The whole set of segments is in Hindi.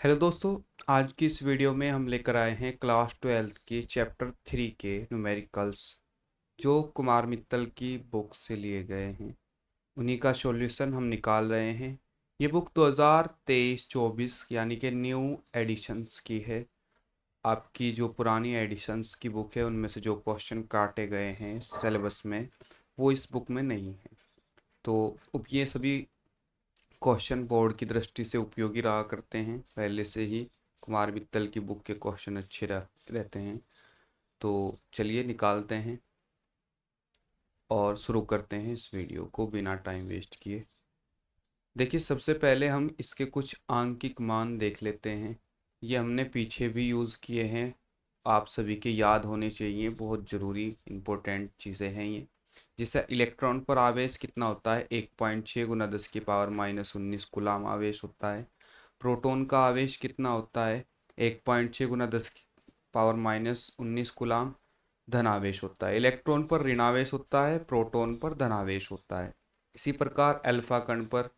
हेलो दोस्तों। आज की इस वीडियो में हम लेकर आए हैं क्लास 12 की चैप्टर 3 के न्यूमेरिकल्स, जो कुमार मित्तल की बुक से लिए गए हैं। उन्हीं का सॉल्यूशन हम निकाल रहे हैं। ये बुक 2023-24 यानी कि न्यू एडिशंस की है। आपकी जो पुरानी एडिशंस की बुक है उनमें से जो क्वेश्चन काटे गए हैं सिलेबस में वो इस बुक में नहीं है। तो अब ये सभी क्वेश्चन बोर्ड की दृष्टि से उपयोगी रहा करते हैं। पहले से ही कुमार मित्तल की बुक के क्वेश्चन अच्छे रहते हैं। तो चलिए निकालते हैं और शुरू करते हैं इस वीडियो को बिना टाइम वेस्ट किए। देखिए, सबसे पहले हम इसके कुछ आंकिक मान देख लेते हैं। ये हमने पीछे भी यूज़ किए हैं, आप सभी के याद होने चाहिए, बहुत ज़रूरी इम्पोर्टेंट चीज़ें हैं ये। जिससे इलेक्ट्रॉन पर आवेश कितना होता है, 1.6 गुना 10⁻⁻19 कूलाम आवेश होता है। प्रोटॉन का आवेश कितना होता है, 1.6 गुना 10⁻⁻19 कूलाम धन आवेश होता है। इलेक्ट्रॉन पर ऋणावेश होता है, प्रोटॉन पर धनावेश होता है। इसी प्रकार अल्फा कण पर,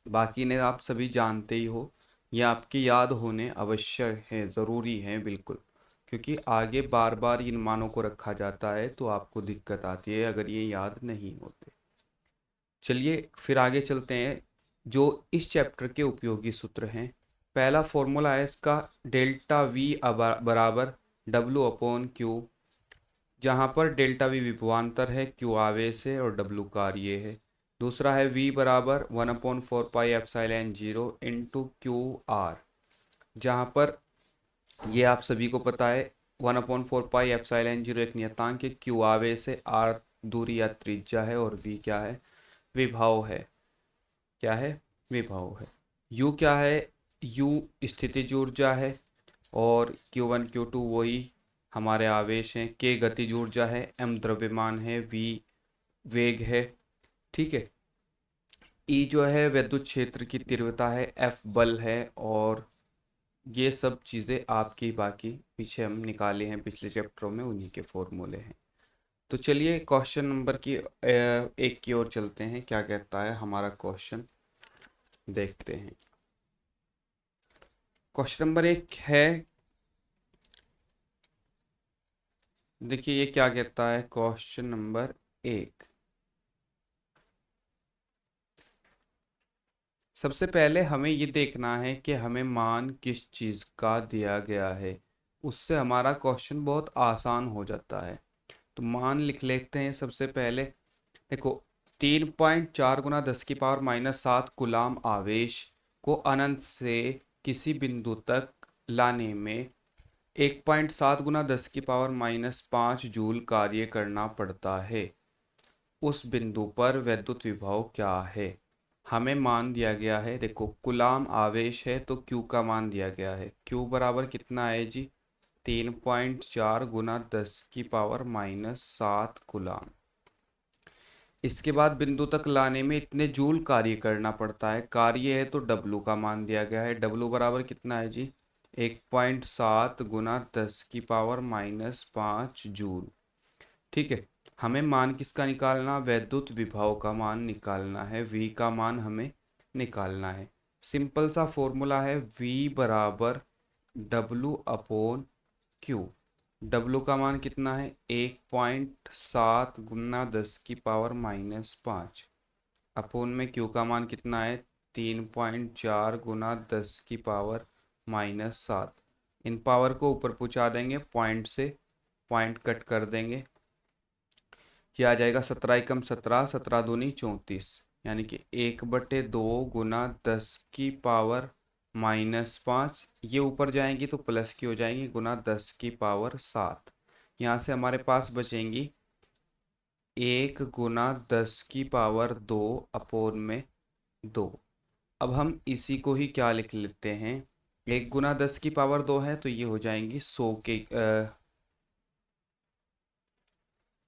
बाकी ने आप सभी जानते ही हो, ये आपके याद होने आवश्यक है, ज़रूरी है बिल्कुल, क्योंकि आगे बार बार इन मानों को रखा जाता है तो आपको दिक्कत आती है अगर ये याद नहीं होते। चलिए फिर आगे चलते हैं। जो इस चैप्टर के उपयोगी सूत्र हैं, पहला फॉर्मूला है इसका, डेल्टा वी बराबर W/Q, जहाँ पर डेल्टा वी विभवांतर है, क्यू आवेश है और डब्लू कार्य है। दूसरा है V बराबर 1/4πε0 इंटू QR, जहाँ पर ये आप सभी को पता है 1/4πε0 एक नियतांक है, Q आवेश है, R दूरी या त्रिज्या है और V क्या है, विभव है। क्या है, विभव है। U क्या है, U स्थितिज ऊर्जा है और Q1 Q2 वही हमारे आवेश हैं। K गतिज ऊर्जा है, M द्रव्यमान है, V वेग है। ठीक है। E जो है विद्युत क्षेत्र की तीव्रता है, F बल है और ये सब चीज़ें आपकी बाकी पीछे हम निकाले हैं पिछले चैप्टरों में, उन्हीं के फॉर्मूले हैं। तो चलिए क्वेश्चन नंबर की एक की ओर चलते हैं, क्या कहता है हमारा क्वेश्चन, देखते हैं। क्वेश्चन नंबर 1 है, देखिए ये क्या कहता है। क्वेश्चन नंबर 1, सबसे पहले हमें ये देखना है कि हमें मान किस चीज़ का दिया गया है, उससे हमारा क्वेश्चन बहुत आसान हो जाता है। तो मान लिख लेते हैं सबसे पहले। देखो, 3.4 गुना 10⁻⁻7 गुलाम आवेश को अनंत से किसी बिंदु तक लाने में 1.7 गुना 10⁻⁻5 जूल कार्य करना पड़ता है। उस बिंदु पर विद्युत विभव क्या है, हमें मान दिया गया है। देखो, गुलाम आवेश है तो Q का मान दिया गया है। Q बराबर कितना है जी, 3.4 गुना 10⁻⁻7 गुलाम। इसके बाद बिंदु तक लाने में इतने जूल कार्य करना पड़ता है। कार्य है तो W का मान दिया गया है। W बराबर कितना है जी, 1.7 गुना 10⁻⁻5 जूल। ठीक है। हमें मान किसका निकालना, वैद्युत विभव का मान निकालना है, V का मान हमें निकालना है। सिंपल सा फॉर्मूला है, V बराबर W/Q। W का मान कितना है, 1.7 गुना 10⁻⁻5 अपोन में Q का मान कितना है, 3.4 गुना 10⁻⁻7। इन पावर को ऊपर पहुंचा देंगे, पॉइंट से पॉइंट कट कर देंगे। यह आ जाएगा 17 एकम 17, 17 दूनी 34, यानी कि 1/2 गुना 10⁻⁻5। ये ऊपर जाएंगी तो प्लस की हो जाएंगी, गुना 10⁻7। यहाँ से हमारे पास बचेंगी 1 गुना 10⁻2 अपोन में 2। अब हम इसी को ही क्या लिख लेते हैं, 1 गुना 10⁻2 है तो ये हो जाएंगी 100 के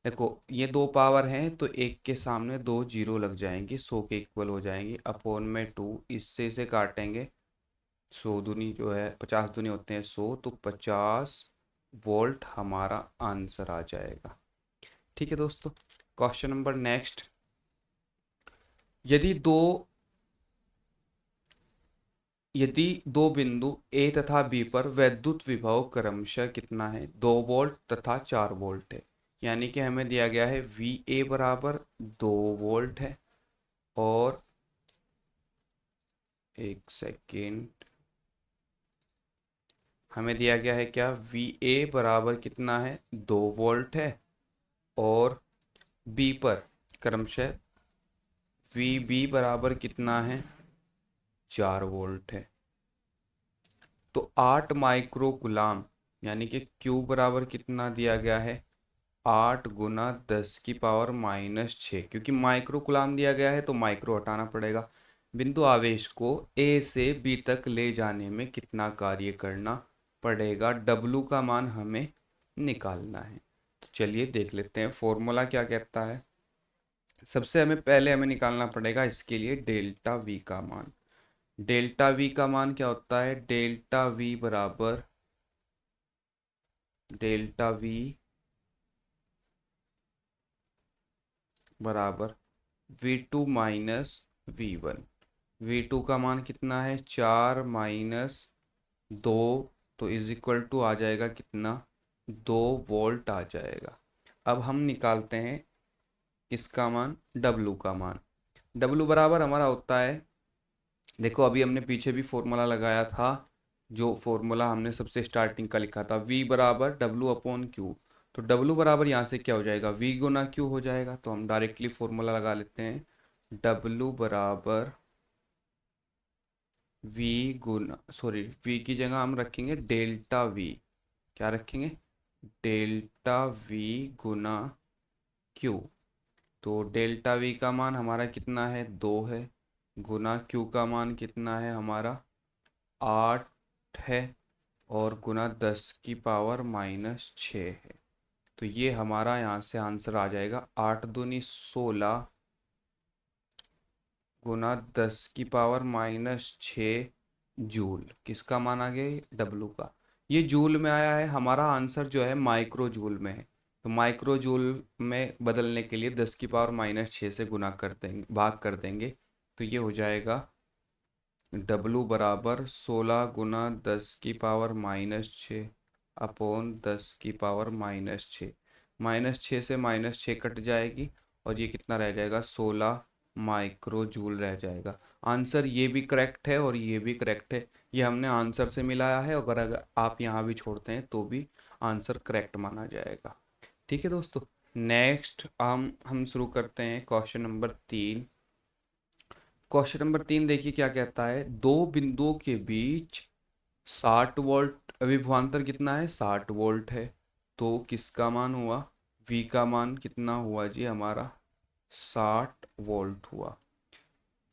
देखो, ये दो पावर हैं तो एक के सामने दो जीरो लग जाएंगे, 100 के इक्वल हो जाएंगे, अपोन में 2। इससे इसे काटेंगे, 100 दूनी जो है 50 दूनी होते हैं 100, तो 50 वोल्ट हमारा आंसर आ जाएगा। ठीक है दोस्तों। क्वेश्चन नंबर नेक्स्ट, यदि दो यदि दो बिंदु ए तथा बी पर वैद्युत विभव क्रमशः कितना है, 2 वोल्ट तथा 4 वोल्ट है। यानी कि हमें दिया गया है वी ए बराबर 2 वोल्ट है और एक सेकेंड, हमें दिया गया है क्या, वी ए बराबर कितना है, 2 वोल्ट है और बी पर क्रमशः वी बी बराबर कितना है, 4 वोल्ट है। तो 8 माइक्रो गुलाम यानी कि Q बराबर कितना दिया गया है, 8 गुना 10 की पावर -6। क्योंकि माइक्रो गुलाम दिया गया है तो माइक्रो हटाना पड़ेगा। बिंदु आवेश को A से B तक ले जाने में कितना कार्य करना पड़ेगा, W का मान हमें निकालना है। तो चलिए देख लेते हैं फॉर्मूला क्या कहता है। सबसे पहले हमें निकालना पड़ेगा इसके लिए डेल्टा V का मान। डेल्टा V का मान क्या होता है, डेल्टा V बराबर डेल्टा V बराबर V2 माइनस V1। V2 का मान कितना है, 4 माइनस 2, तो इज इक्वल टू आ जाएगा कितना, 2 वोल्ट आ जाएगा। अब हम निकालते हैं इसका मान, W का मान। W बराबर हमारा होता है, देखो अभी हमने पीछे भी फॉर्मूला लगाया था, जो फॉर्मूला हमने सबसे स्टार्टिंग का लिखा था, V बराबर W अपॉन Q। तो W बराबर यहाँ से क्या हो जाएगा, V गुना Q हो जाएगा। तो हम डायरेक्टली फॉर्मूला लगा लेते हैं, W बराबर V गुना, सॉरी V की जगह हम रखेंगे डेल्टा V। क्या रखेंगे, डेल्टा V गुना Q। तो डेल्टा V का मान हमारा कितना है, 2 है, गुना Q का मान कितना है हमारा, 8 है और गुना 10 की पावर -6 है। तो ये हमारा यहाँ से आंसर आ जाएगा 8 दूनी 16 गुना 10 की पावर -6 जूल। किसका मान आ गया, डब्लू का। ये जूल में आया है, हमारा आंसर जो है माइक्रो जूल में है। तो माइक्रो जूल में बदलने के लिए 10 की पावर -6 से गुना कर देंगे, भाग कर देंगे। तो ये हो जाएगा W बराबर 16 गुना 10 की पावर -6 अपॉन 10 की पावर -6। -6 से -6 कट जाएगी और ये कितना रह जाएगा, 16 माइक्रो जूल रह जाएगा। आंसर ये भी करेक्ट है और ये भी करेक्ट है। ये हमने आंसर से मिलाया है, अगर आप यहाँ भी छोड़ते हैं तो भी आंसर करेक्ट माना जाएगा। ठीक है दोस्तों, नेक्स्ट हम शुरू करते हैं क्वेश्चन नंबर 3। क्वेश्चन नंबर 3 देखिए क्या कहता है, दो बिंदुओं के बीच 60 वोल्ट विभवांतर कितना है, 60 वोल्ट है। तो किसका मान हुआ, V का मान कितना हुआ जी हमारा, 60 वोल्ट हुआ।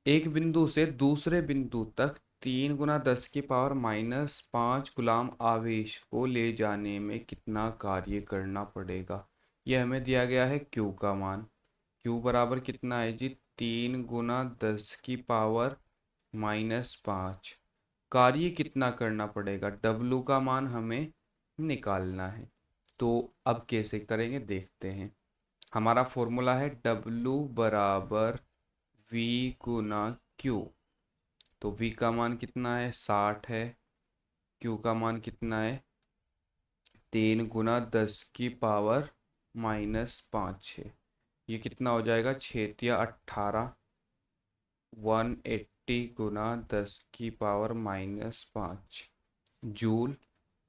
एक बिंदु से दूसरे बिंदु तक 3 गुना 10 की पावर -5 गुलाम आवेश को ले जाने में कितना कार्य करना पड़ेगा। यह हमें दिया गया है Q का मान। Q बराबर कितना है जी, 3 गुना 10 की पावर -5। कार्य कितना करना पड़ेगा, W का मान हमें निकालना है। तो अब कैसे करेंगे देखते हैं। हमारा फॉर्मूला है W बराबर V गुना Q। तो V का मान कितना है, 60 है, Q का मान कितना है, 3 गुना 10 की पावर -5 है। ये कितना हो जाएगा, 6×18 180 गुना 10 की पावर -5 जूल।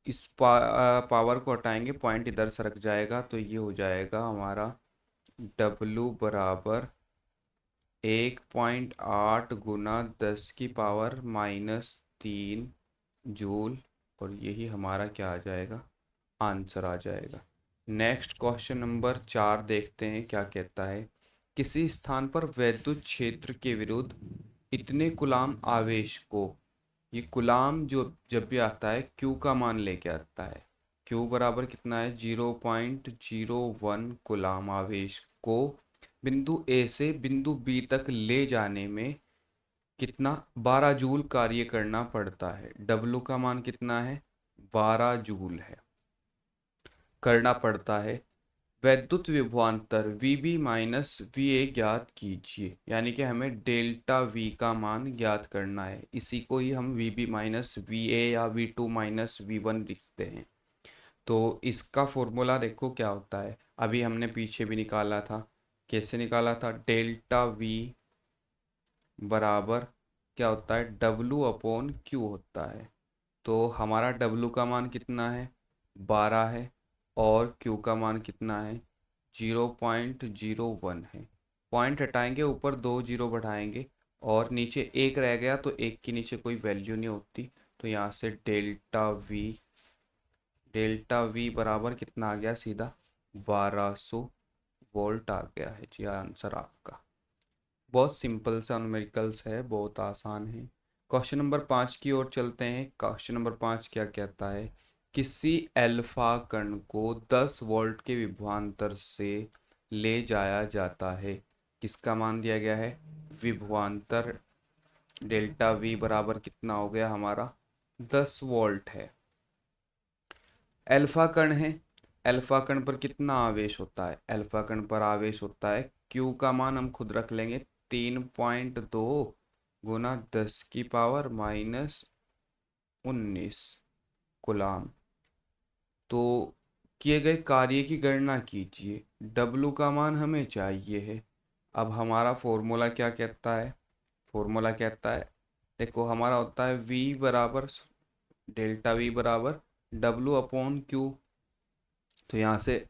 इस पावर को हटाएंगे, पॉइंट इधर सरक जाएगा, तो ये हो जाएगा हमारा W बराबर 1.8 गुना 10 की पावर -3 जूल। और यही हमारा क्या आ जाएगा, आंसर आ जाएगा। नेक्स्ट क्वेश्चन नंबर 4 देखते हैं क्या कहता है। किसी स्थान पर वैद्युत क्षेत्र के विरुद्ध इतने कूलाम आवेश को, ये कूलाम जो जब भी आता है Q का मान लेके आता है। Q बराबर कितना है, 0.01 कूलाम आवेश को बिंदु A से बिंदु B तक ले जाने में कितना, 12 जूल कार्य करना पड़ता है। W का मान कितना है, 12 जूल है, करना पड़ता है। वैद्युत विभवांतर VB माइनस VA ज्ञात कीजिए, यानी कि हमें डेल्टा V का मान ज्ञात करना है। इसी को ही हम VB माइनस VA या V2 माइनस V1 लिखते हैं। तो इसका फॉर्मूला देखो क्या होता है, अभी हमने पीछे भी निकाला था। कैसे निकाला था? डेल्टा V बराबर क्या होता है? W अपॉन Q होता है। तो हमारा W का मान कितना है? 12 है। और Q का मान कितना है? 0.01 है। पॉइंट हटाएंगे, ऊपर 2 जीरो बढ़ाएंगे और नीचे एक रह गया, तो एक के नीचे कोई वैल्यू नहीं होती। तो यहाँ से डेल्टा वी बराबर कितना आ गया? सीधा 1200 वोल्ट आ गया है जी आंसर आपका। बहुत सिंपल सा न्यूमेरिकल्स है, बहुत आसान है। क्वेश्चन नंबर 5 की ओर चलते हैं। क्वेश्चन नंबर 5 क्या कहता है? किसी अल्फा कण को 10 वोल्ट के विभवांतर से ले जाया जाता है। किसका मान दिया गया है? विभवांतर डेल्टा वी बराबर कितना हो गया हमारा? 10 वोल्ट है। अल्फा कण है। अल्फा कण पर कितना आवेश होता है? अल्फा कण पर आवेश होता है, क्यू का मान हम खुद रख लेंगे, 3.2 गुना 10 की पावर माइनस 19 गुलाम। तो किए गए कार्य की गणना कीजिए। डब्लू का मान हमें चाहिए है। अब हमारा फॉर्मूला क्या कहता है? फॉर्मूला कहता है, देखो हमारा होता है V बराबर डेल्टा V बराबर डब्लू अपॉन क्यू। तो यहाँ से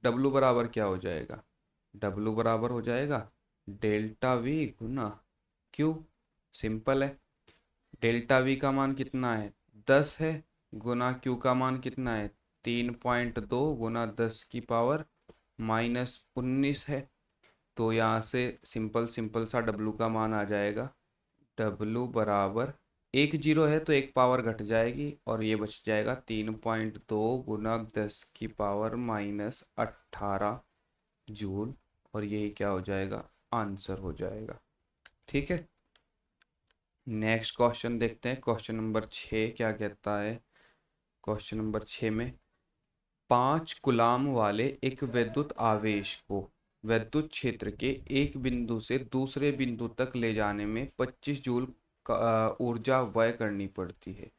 W बराबर क्या हो जाएगा? W बराबर हो जाएगा डेल्टा V गुना Q। सिंपल है। डेल्टा V का मान कितना है? 10 है। गुना Q का मान कितना है? 3.2 गुना 10 की पावर माइनस 19 है। तो यहाँ से सिंपल सिंपल सा W का मान आ जाएगा। W बराबर, एक जीरो है तो एक पावर घट जाएगी और ये बच जाएगा 3.2 गुना 10 की पावर माइनस 18 जूल। और यही क्या हो जाएगा? आंसर हो जाएगा। ठीक है, नेक्स्ट क्वेश्चन देखते हैं। क्वेश्चन नंबर 6 क्या कहता है? क्वेश्चन नंबर 6 में 5 कूलाम वाले एक विद्युत आवेश को विद्युत क्षेत्र के एक बिंदु से दूसरे बिंदु तक ले जाने में 25 जूल ऊर्जा व्यय करनी पड़ती है।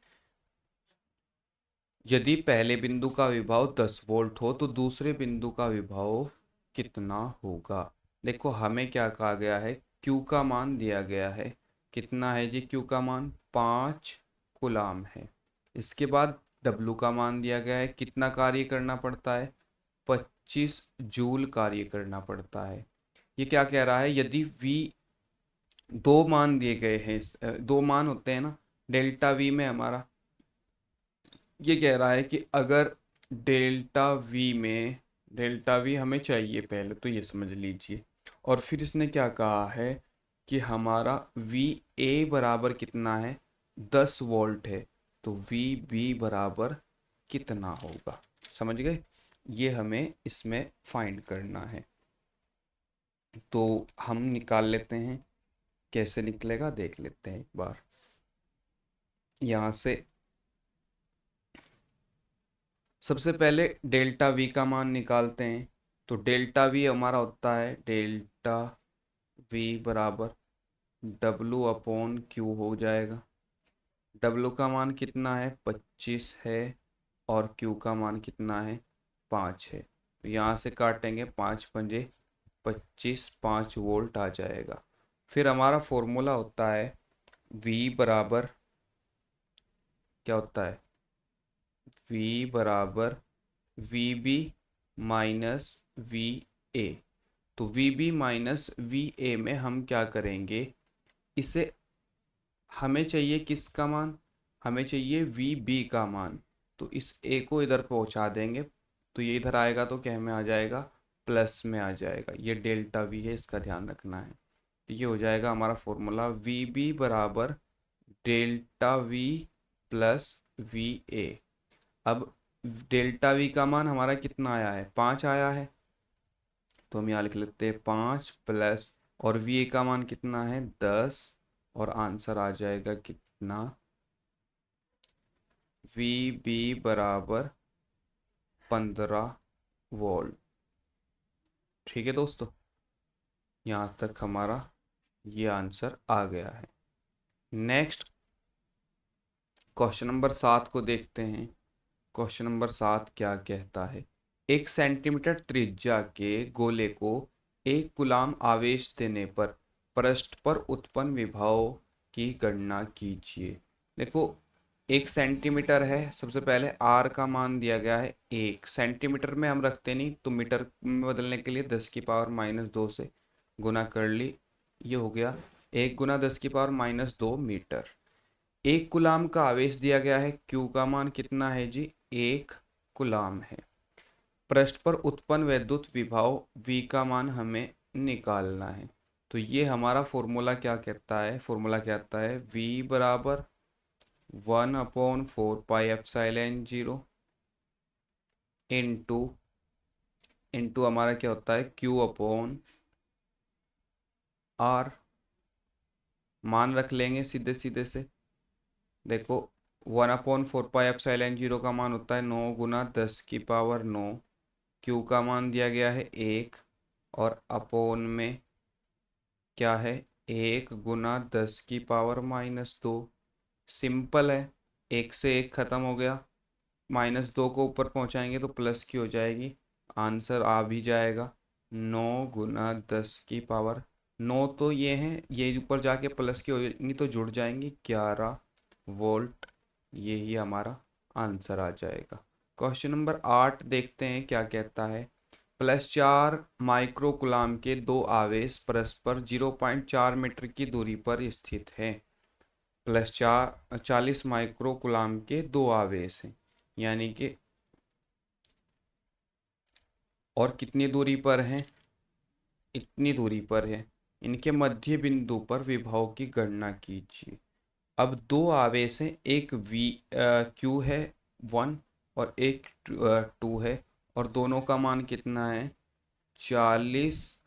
यदि पहले बिंदु का विभव 10 वोल्ट हो तो दूसरे बिंदु का विभव कितना होगा? देखो हमें क्या कहा गया है? Q का मान दिया गया है। कितना है जी Q का मान? 5 कूलाम है। इसके बाद W का मान दिया गया है, कितना कार्य करना पड़ता है? 25 जूल कार्य करना पड़ता है। ये क्या कह रहा है? यदि V दो मान दिए गए हैं, दो मान होते हैं ना डेल्टा V में हमारा, ये कह रहा है कि अगर डेल्टा वी में, डेल्टा वी हमें चाहिए पहले तो ये समझ लीजिए। और फिर इसने क्या कहा है कि हमारा वी ए बराबर कितना है? 10 वोल्ट है। तो वी बी बराबर कितना होगा? समझ गए? ये हमें इसमें फाइंड करना है। तो हम निकाल लेते हैं। कैसे निकलेगा देख लेते हैं एक बार। यहाँ से सबसे पहले डेल्टा वी का मान निकालते हैं। तो डेल्टा वी हमारा होता है डेल्टा वी बराबर डब्लू अपॉन क्यू हो जाएगा। डब्लू का मान कितना है? 25 है। और क्यू का मान कितना है? 5 है। तो यहाँ से काटेंगे, 5 पंजे 25, 5 वोल्ट आ जाएगा। फिर हमारा फॉर्मूला होता है वी बराबर क्या होता है? वी बराबर V B minus V A. तो V B minus V A में हम क्या करेंगे? इसे हमें चाहिए किसका मान? हमें चाहिए वी बी का मान। तो इस ए को इधर पहुंचा देंगे, तो ये इधर आएगा तो क्या में आ जाएगा? प्लस में आ जाएगा। ये डेल्टा वी है, इसका ध्यान रखना है। ये हो जाएगा हमारा फॉर्मूला वी बी बराबर delta we plus V A. अब डेल्टा वी का मान हमारा कितना आया है? 5 आया है। तो हम यहाँ लिख लेते हैं 5 प्लस, और वी ए का मान कितना है? 10। और आंसर आ जाएगा कितना? वी बी बराबर 15 वोल्ट। ठीक है दोस्तों, यहाँ तक हमारा ये आंसर आ गया है। नेक्स्ट क्वेश्चन नंबर 7 को देखते हैं। क्वेश्चन नंबर 7 क्या कहता है, 1 सेंटीमीटर त्रिज्या के गोले को 1 कूलाम आवेश देने पर पृष्ठ पर उत्पन्न विभव की गणना कीजिए। देखो 1 सेंटीमीटर है, सबसे पहले आर का मान दिया गया है 1 सेंटीमीटर में हम रखते नहीं, तो मीटर में बदलने के लिए 10⁻²से गुना कर ली, ये हो गया 1 × 10⁻²मीटर। 1 कूलाम का आवेश दिया गया है, क्यू का मान कितना है जी, 1 कूलाम है। पृष्ठ पर उत्पन्न वैद्युत विभव V का मान हमें निकालना है। तो ये हमारा फॉर्मूला क्या कहता है, फॉर्मूला कहता है V बराबर 1/4πε0 इंटू हमारा क्या होता है Q/R। मान रख लेंगे सीधे सीधे से। देखो 1/4πε0 का मान होता है 9 × 10⁻⁹। क्यू का मान दिया गया है 1 और अपोन में क्या है 1 × 10⁻²। सिंपल है, 1 से 1 खत्म हो गया, -2 को ऊपर पहुंचाएंगे तो प्लस की हो जाएगी, आंसर आ भी जाएगा 9 × 10⁻9। तो ये है, ये ऊपर जाके प्लस की हो जाएंगी तो जुड़ जाएंगी 11 वोल्ट। यही हमारा आंसर आ जाएगा। क्वेश्चन नंबर 8 देखते हैं क्या कहता है, +4 माइक्रोकुलाम के दो आवेश परस्पर 0.4 मीटर की दूरी पर स्थित है। +4 40 माइक्रोकुलाम के दो आवेश हैं, यानी कि और कितनी दूरी पर है, इतनी दूरी पर है। इनके मध्य बिंदु पर विभव की गणना कीजिए। अब दो आवेश हैं, एक क्यू है 1 और एक 2 है, और दोनों का मान कितना है 40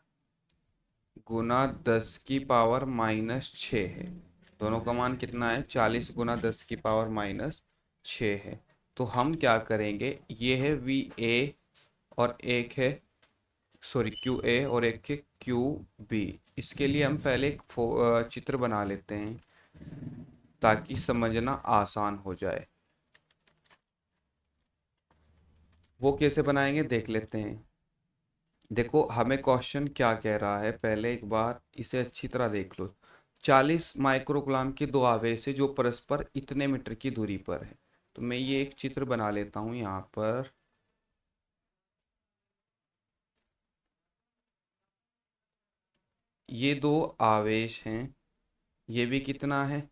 × 10⁻⁻6 है। दोनों का मान कितना है 40 × 10⁻⁻6 है। तो हम क्या करेंगे, ये है VA और एक है QA और एक है QB। इसके लिए हम पहले एक चित्र बना लेते हैं ताकि समझना आसान हो जाए। वो कैसे बनाएंगे देख लेते हैं। देखो हमें क्वेश्चन क्या कह रहा है, पहले एक बार इसे अच्छी तरह देख लो। 40 माइक्रोकुलाम के दो आवेश है जो परस्पर इतने मीटर की दूरी पर है। तो मैं ये एक चित्र बना लेता हूं यहाँ पर। ये दो आवेश हैं, ये भी कितना है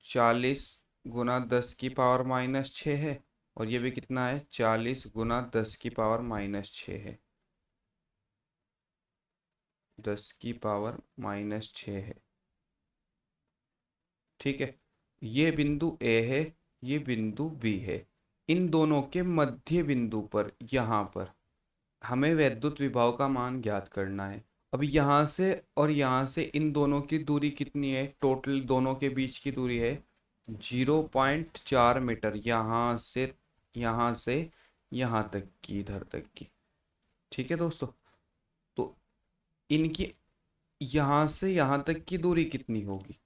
40 × 10⁻⁻6 है, और ये भी कितना है 40 × 10⁻⁻6 है, 10⁻⁻6 है। ठीक है, ये बिंदु A है, ये बिंदु B है। इन दोनों के मध्य बिंदु पर यहाँ पर हमें वैद्युत विभव का मान ज्ञात करना है। अब यहाँ से और यहाँ से इन दोनों की दूरी कितनी है, टोटल दोनों के बीच की दूरी है 0.4 मीटर, यहाँ से यहाँ तक की, इधर तक की। ठीक है दोस्तों, तो इनकी यहाँ से यहाँ तक की दूरी कितनी होगी,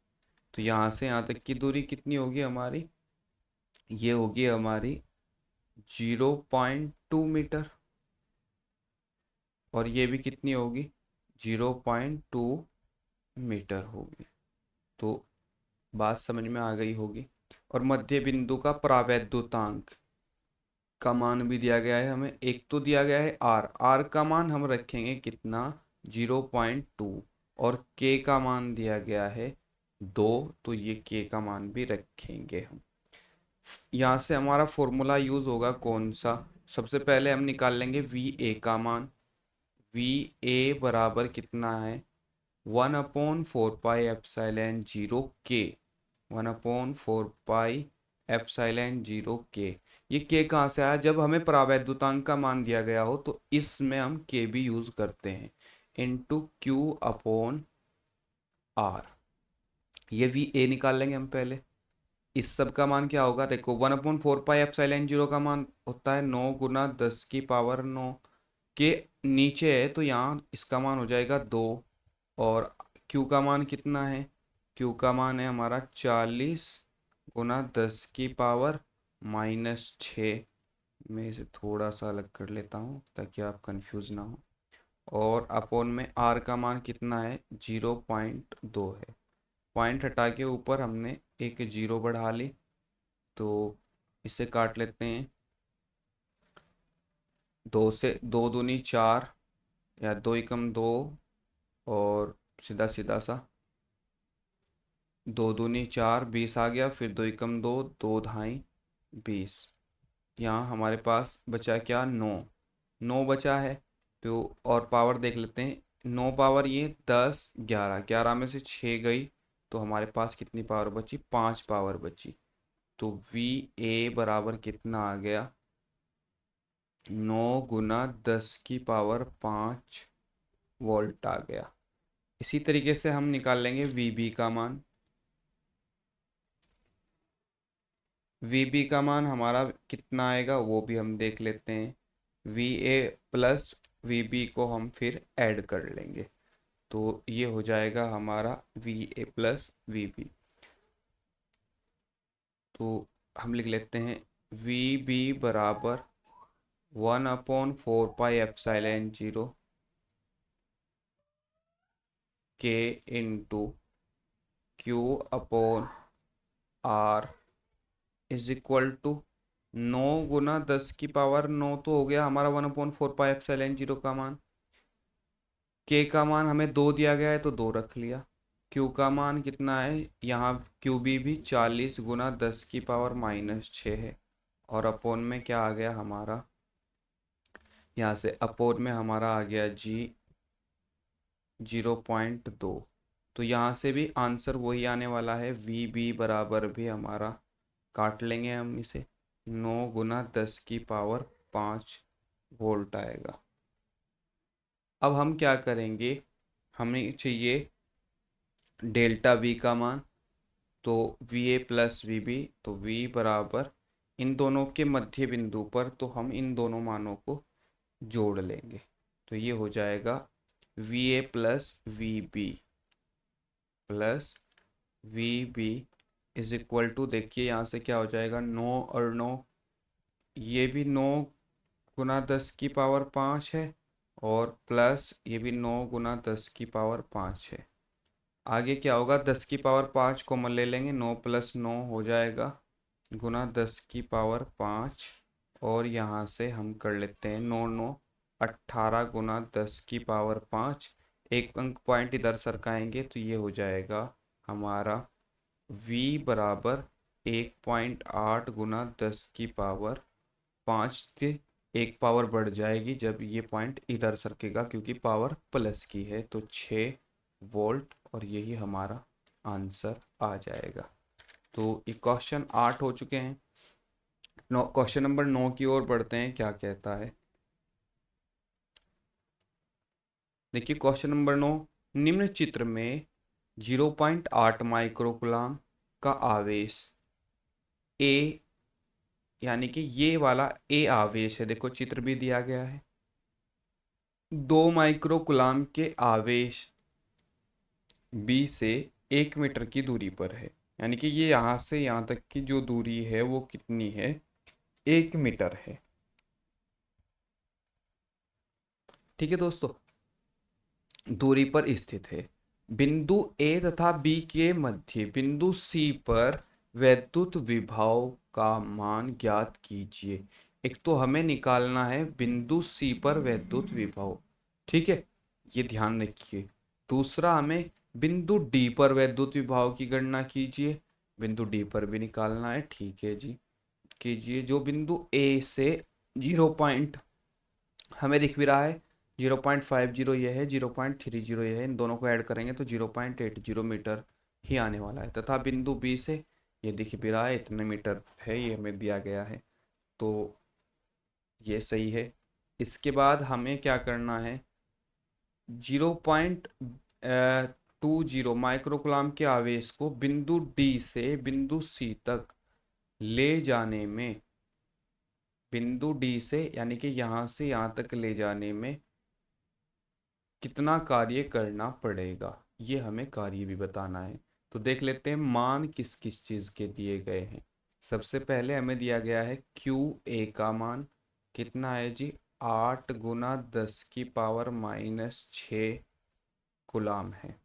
तो यहाँ से यहाँ तक की दूरी कितनी होगी हमारी, ये होगी हमारी 0.2 मीटर, और ये भी कितनी होगी 0.2 मीटर होगी। तो बात समझ में आ गई होगी। और मध्य बिंदु का परावैद्युतांक का मान भी दिया गया है हमें, एक तो दिया गया है आर का मान हम रखेंगे कितना 0.2, और के का मान दिया गया है 2, तो ये के का मान भी रखेंगे हम। यहाँ से हमारा फॉर्मूला यूज होगा कौन सा, सबसे पहले हम निकाल लेंगे VA का मान। VA बराबर कितना है 1/4πε0K, 1/4πε0K। ये K कहाँ से आया, जब हमें परावैद्युतांक का मान दिया गया हो तो इसमें हम K भी यूज करते हैं, इंटू Q/R। ये VA निकाल लेंगे हम पहले। इस सब का मान क्या होगा, देखो 1/4πε0 का मान होता है 9 × 10⁻9, के नीचे है तो यहाँ इसका मान हो जाएगा 2, और Q का मान कितना है, Q का मान है हमारा 40 गुना 10 की पावर -6। मैं इसे थोड़ा सा अलग कर लेता हूँ ताकि आप कंफ्यूज ना हो। और अपोन में R का मान कितना है, 0.2 है। पॉइंट हटा के ऊपर हमने एक जीरो बढ़ा ली, तो इसे काट लेते हैं। 2 से 2 दूनी 4, या 2 एकम 2, और सीधा सीधा सा 2 दूनी 4, 20 आ गया। फिर 2 एकम 2, 2 ढाई 20। यहाँ हमारे पास बचा क्या, 9। 9 बचा है। तो और पावर देख लेते हैं, 9 पावर ये 10 11, 11 में से 6 गई, तो हमारे पास कितनी पावर बची, 5 पावर बची। तो वी ए बराबर कितना आ गया, 9 गुना 10 की पावर 5 वोल्ट आ गया। इसी तरीके से हम निकाल लेंगे वी बी का मान। वी बी का मान हमारा कितना आएगा वो भी हम देख लेते हैं। V A plus V B को हम फिर ऐड कर लेंगे, तो ये हो जाएगा हमारा V A plus V B. तो हम लिख लेते हैं वी बी बराबर 1/4 पाई एप्सिलॉन 0 के into Q upon R is equal to 9 गुना 10 की पावर 9 तो हो गया हमारा 1/4 पाई एप्सिलॉन 0 का मान। के का मान हमें 2 दिया गया है तो 2 रख लिया। क्यू का मान कितना है, यहाँ क्यू बी भी 40 गुना 10 की पावर -6 है। और अपोन में क्या आ गया हमारा, यहाँ से अपोन में हमारा आ गया जी 0.2। तो यहाँ से भी आंसर वही आने वाला है, वी बी बराबर भी हमारा, काट लेंगे हम इसे, 9 गुना 10 की पावर 5 वोल्ट आएगा। अब हम क्या करेंगे, हमें चाहिए डेल्टा वी का मान। तो V A plus V B, तो वी बराबर इन दोनों के मध्य बिंदु पर तो हम इन दोनों मानों को जोड़ लेंगे, तो ये हो जाएगा V A plus V B plus V B is equal to, देखिए यहाँ से क्या हो जाएगा, 9 और 9, ये भी 9 गुना 10 की पावर 5 है, और प्लस ये भी 9 गुना 10 की पावर 5 है। आगे क्या होगा, 10 की पावर 5 कॉमन ले लेंगे, 9 + 9 हो जाएगा गुना 10 की पावर 5, और यहाँ से हम कर लेते हैं 9 9 18 गुना 10 की पावर 5। एक अंक पॉइंट इधर सरकाएंगे तो ये हो जाएगा हमारा v बराबर 1.8 गुना 10 की पावर 5 के एक पावर बढ़ जाएगी जब ये पॉइंट इधर सरकेगा, क्योंकि पावर प्लस की है, तो 6 वोल्ट, और यही हमारा आंसर आ जाएगा। तो ये क्वेश्चन 8 हो चुके हैं। क्वेश्चन नंबर 9 की ओर बढ़ते हैं, क्या कहता है, देखिए क्वेश्चन नंबर 9, निम्न चित्र में 0.8 माइक्रोकुलाम का आवेश ए, यानी कि ये वाला ए आवेश है, देखो चित्र भी दिया गया है, 2 माइक्रोकुलाम के आवेश बी से 1 मीटर की दूरी पर है। यानी कि ये यहाँ से यहाँ तक की जो दूरी है वो कितनी है, 1 मीटर है। ठीक है दोस्तों, दूरी पर स्थित है। बिंदु ए तथा बी के मध्य बिंदु सी पर वैद्युत विभव का मान ज्ञात कीजिए। एक तो हमें निकालना है बिंदु सी पर वैद्युत विभव, ठीक है, ये ध्यान रखिए। दूसरा हमें बिंदु डी पर वैद्युत विभव की गणना कीजिए, बिंदु डी पर भी निकालना है, ठीक है जी, कीजिए। जो बिंदु ए से 0 पॉइंट हमें दिख भी रहा है, 0.50 ये है, 0.30 ये है, इन दोनों को ऐड करेंगे तो 0.80 मीटर ही आने वाला है। तथा बिंदु बी से ये दिख भी रहा है, इतने मीटर है, ये हमें दिया गया है, तो ये सही है। इसके बाद हमें क्या करना है, 0.20 माइक्रोकुलाम के आवेश को बिंदु डी से बिंदु सी तक ले जाने में बिंदु डी से यानी कि यहाँ से यहाँ तक ले जाने में कितना कार्य करना पड़ेगा, ये हमें कार्य भी बताना है। तो देख लेते हैं मान किस किस चीज़ के दिए गए हैं। सबसे पहले हमें दिया गया है क्यू ए का मान कितना है जी, 8 गुना 10⁻⁻6 गुलाम है।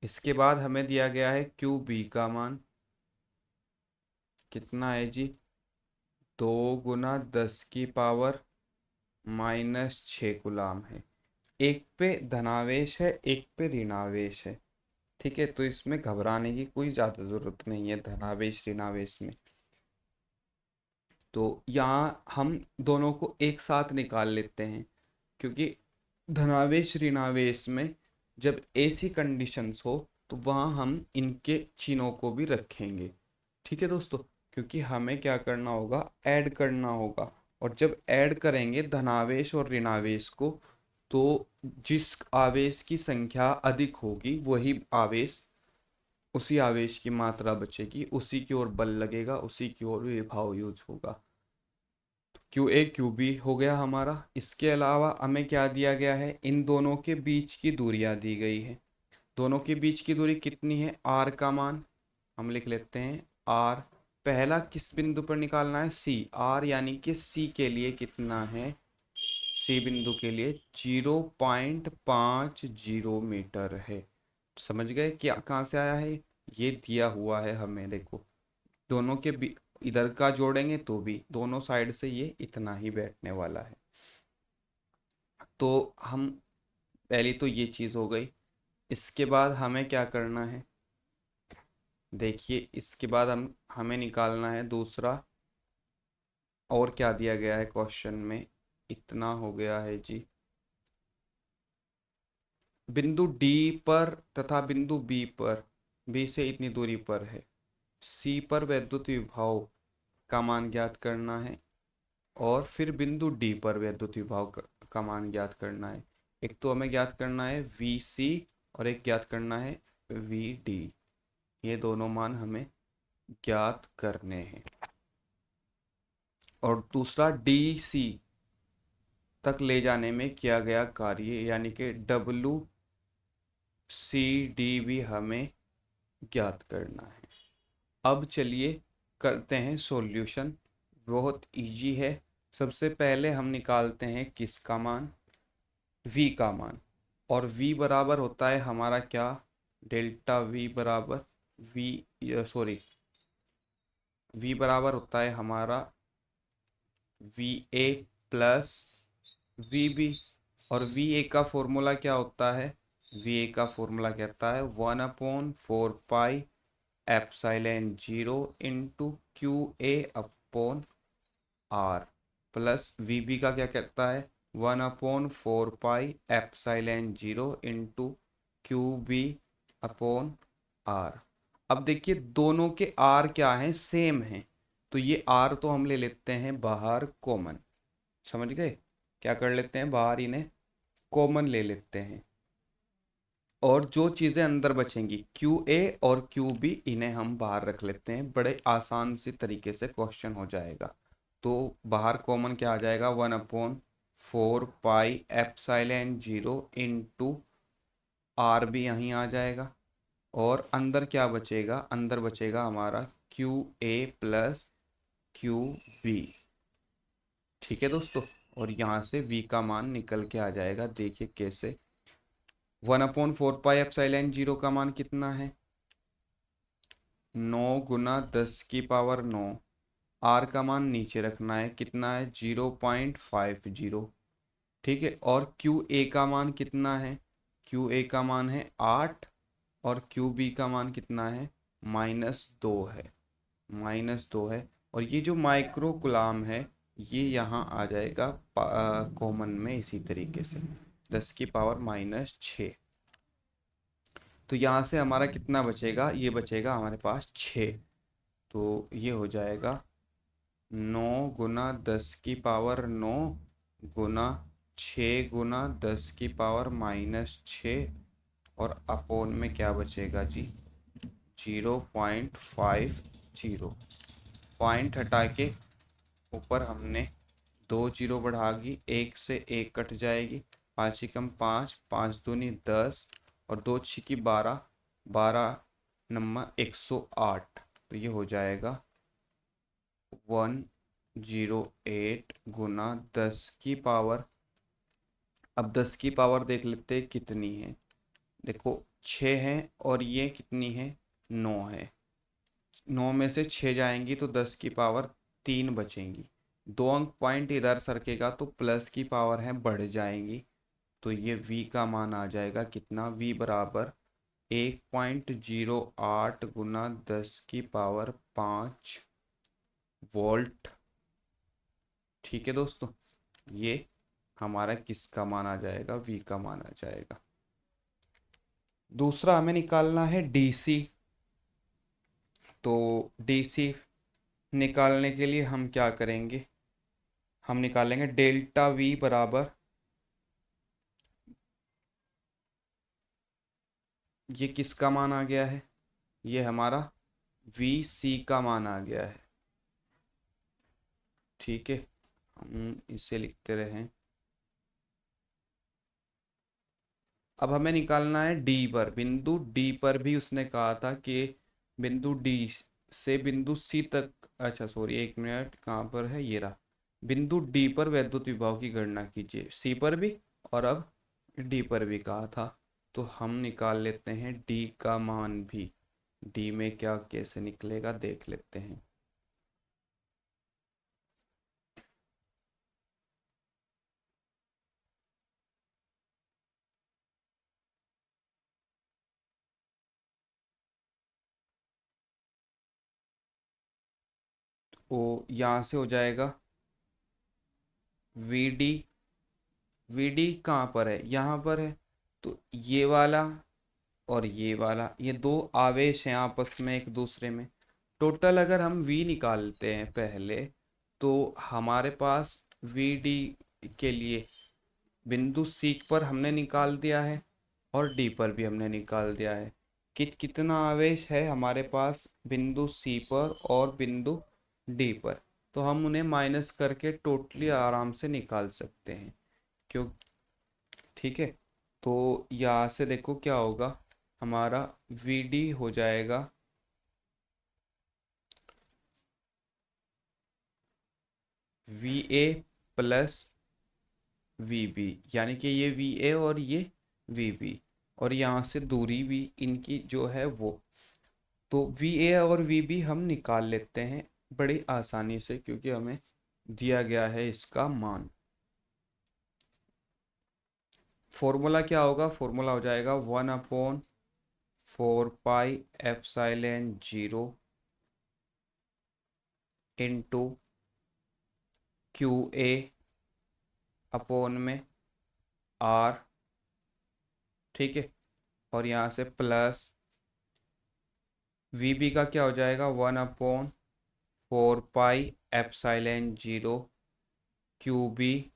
इसके बाद हमें दिया गया है क्यू बी का मान कितना है जी, 2 गुना 10⁻⁻6 गुलाम है। एक पे धनावेश है, एक पे ऋणावेश है, ठीक है। तो इसमें घबराने की कोई ज़्यादा ज़रूरत नहीं है धनावेश ऋणावेश में। तो यहाँ हम दोनों को एक साथ निकाल लेते हैं, क्योंकि धनावेश ऋणावेश में जब ऐसी कंडीशंस हो तो वहाँ हम इनके चिन्हों को भी रखेंगे, ठीक है दोस्तों। क्योंकि हमें क्या करना होगा, ऐड करना होगा, और जब ऐड करेंगे धनावेश और ऋणावेश को, तो जिस आवेश की संख्या अधिक होगी वही आवेश, उसी आवेश की मात्रा बचेगी, उसी की ओर बल लगेगा, उसी की ओर विभव यूज होगा। क्यू ए क्यू बी हो गया हमारा। इसके अलावा हमें क्या दिया गया है, इन दोनों के बीच की दूरियां दी गई है। दोनों के बीच की दूरी कितनी है, आर का मान हम लिख लेते हैं आर। पहला किस बिंदु पर निकालना है, सी। आर यानी कि सी के लिए कितना है, सी बिंदु के लिए 0.50 मीटर है। समझ गए क्या, कहाँ से आया है, ये दिया हुआ है हमें, देखो दोनों के इधर का जोड़ेंगे तो भी दोनों साइड से ये इतना ही बैठने वाला है। तो हम, पहली तो ये चीज़ हो गई। इसके बाद हमें क्या करना है, देखिए इसके बाद हमें निकालना है दूसरा, और क्या दिया गया है क्वेश्चन में, इतना हो गया है जी। बिंदु डी पर तथा बिंदु बी पर, बी से इतनी दूरी पर है, सी पर वैद्युत विभव का मान ज्ञात करना है, और फिर बिंदु डी पर वैद्युत विभव का मान ज्ञात करना है। एक तो हमें ज्ञात करना है वी सी और एक ज्ञात करना है वी डी, ये दोनों मान हमें ज्ञात करने हैं। और दूसरा डी सी तक ले जाने में किया गया कार्य यानी कि डब्ल्यू सी डी भी हमें ज्ञात करना है। अब चलिए करते हैं सॉल्यूशन, बहुत इजी है। सबसे पहले हम निकालते हैं किसका मान, v का मान। और v बराबर होता है हमारा क्या, डेल्टा v बराबर v बराबर होता है हमारा V A plus V B. और वी ए का फॉर्मूला क्या होता है, वी ए का फॉर्मूला कहता है 1/4 pi epsilon 0 into Q A upon R, plus V B का क्या कहता है 1/4 pi epsilon 0 into Q B upon R. अब देखिए दोनों के आर क्या हैं, सेम हैं, तो ये आर तो हम ले लेते हैं बाहर कॉमन, समझ गए, क्या कर लेते हैं बाहर इन्हें कॉमन ले लेते हैं। और जो चीज़ें अंदर बचेंगी क्यू ए और क्यू बी, इन्हें हम बाहर रख लेते हैं, बड़े आसान सी तरीके से क्वेश्चन हो जाएगा। तो बाहर कॉमन क्या आ जाएगा 1/4 पाई एप्सिलॉन 0 इंटू आर भी यहीं आ जाएगा। और अंदर क्या बचेगा, अंदर बचेगा हमारा Q A plus Q B, ठीक है दोस्तों। और यहाँ से v का मान निकल के आ जाएगा, देखिए कैसे, 1/4 पाई एप्सिलॉन 0 का मान कितना है 9 गुना 10⁻⁹। आर का मान नीचे रखना है, कितना है 0.50, ठीक है। और क्यू ए का मान कितना है, क्यू ए का मान है 8, और क्यू बी का मान कितना है -2 है, -2 है। और ये जो माइक्रो गुलाम है ये यहाँ आ जाएगा कॉमन में इसी तरीके से 10⁻⁻6। तो यहाँ से हमारा कितना बचेगा, ये बचेगा हमारे पास 6। तो ये हो जाएगा 9 गुना 10⁻⁹ गुना 6 गुना 10⁻⁻6, और अपोन में क्या बचेगा जी 0.50। पॉइंट हटा के ऊपर हमने 2 जीरो बढ़ागी, 1 से 1 कट जाएगी, 5 एकम 5, 5 दूनी 10 और 2 छिकी 12, 12 नंबर 108। तो ये हो जाएगा 108 गुना 10 की पावर। अब 10 की पावर देख लेते हैं कितनी है। देखो 6 है और ये कितनी है, 9 है। 9 में से 6 जाएंगी तो 10 की पावर 3 बचेंगी। 2 अंक पॉइंट इधर सरकेगा तो प्लस की पावर है बढ़ जाएंगी। तो ये v का मान आ जाएगा कितना, v बराबर 1.08 गुना 10 की पावर 5 वोल्ट। ठीक है दोस्तों, ये हमारा किसका मान आ जाएगा, v का मान आ जाएगा। दूसरा हमें निकालना है डीसी। तो डीसी निकालने के लिए हम क्या करेंगे, हम निकालेंगे डेल्टा वी बराबर, ये किसका मान आ गया है, ये हमारा वी सी का मान आ गया है। ठीक है, हम इसे लिखते रहें। अब हमें निकालना है डी पर, बिंदु डी पर भी उसने कहा था कि बिंदु डी से बिंदु सी तक, अच्छा सॉरी 1 मिनट, कहाँ पर है, ये रहा। बिंदु डी पर वैद्युत विभव की गणना कीजिए, सी पर भी और अब डी पर भी कहा था। तो हम निकाल लेते हैं डी का मान भी। डी में क्या कैसे निकलेगा देख लेते हैं। तो यहाँ से हो जाएगा वी डी, वी डी कहाँ पर है, यहाँ पर है। तो ये वाला और ये वाला, ये दो आवेश हैं आपस में एक दूसरे में। टोटल अगर हम v निकालते हैं पहले, तो हमारे पास वी डी के लिए बिंदु C पर हमने निकाल दिया है और D पर भी हमने निकाल दिया है कि कितना आवेश है हमारे पास बिंदु C पर और बिंदु D पर। तो हम उन्हें माइनस करके टोटली आराम से निकाल सकते हैं, क्यों। ठीक है, तो यहाँ से देखो क्या होगा, हमारा वी डी हो जाएगा V A plus V B, यानी कि ये वी ए और ये वी बी, और यहाँ से दूरी भी इनकी जो है वो। तो वी ए और वी बी हम निकाल लेते हैं बड़ी आसानी से, क्योंकि हमें दिया गया है इसका मान। फॉर्मूला क्या होगा, फॉर्मूला हो जाएगा 1/4 pi epsilon 0 into Q A upon में आर। ठीक है, और यहाँ से प्लस वी बी का क्या हो जाएगा, 1/4 pi epsilon 0 Q B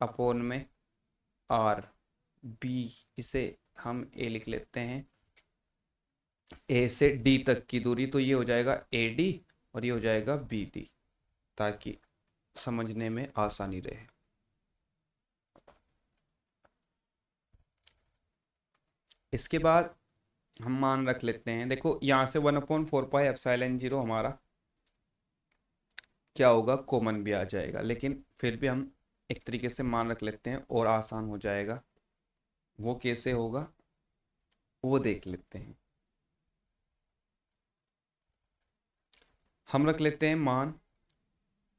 upon में आर बी। इसे हम ए लिख लेते हैं, ए से डी तक की दूरी, तो ये हो जाएगा ए डी और ये हो जाएगा बी डी, ताकि समझने में आसानी रहे। इसके बाद हम मान रख लेते हैं, देखो यहाँ से 1/4 पाई एप्सिलॉन 0 हमारा क्या होगा, कॉमन भी आ जाएगा, लेकिन फिर भी हम एक तरीके से मान रख लेते हैं और आसान हो जाएगा। वो कैसे होगा वो देख लेते हैं। हम रख लेते हैं मान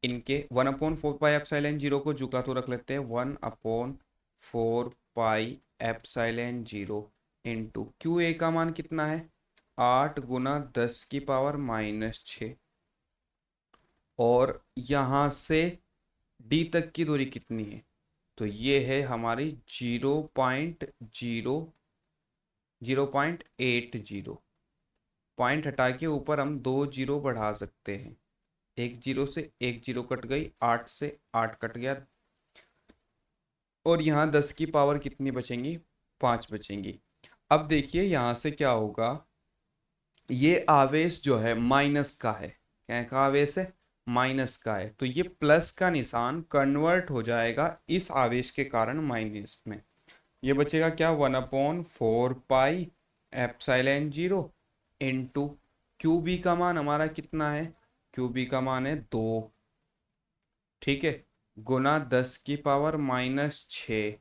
इनके 1/4 पाई एप्सिलॉन 0 को झुका तो रख लेते हैं 1/4 पाई एप्सिलॉन 0 इंटू क्यू ए का मान कितना है, 8 गुना 10 की पावर -6, और यहाँ से डी तक की दूरी कितनी है, तो ये है हमारी 0.80। पॉइंट हटा के ऊपर हम 2 जीरो बढ़ा सकते हैं, एक जीरो से एक जीरो कट गई, 8 से 8 कट गया, और यहाँ 10 की पावर कितनी बचेंगी, 5 बचेंगी। अब देखिए यहाँ से क्या होगा, ये आवेश जो है माइनस का है, क्या का आवेश है, माइनस का है, तो ये प्लस का निशान कन्वर्ट हो जाएगा इस आवेश के कारण माइनस में। ये बचेगा क्या, 1/4 pi epsilon zero into Q B का मान हमारा कितना है, क्यू बी का मान है 2, ठीक है, गुना 10⁻⁻6,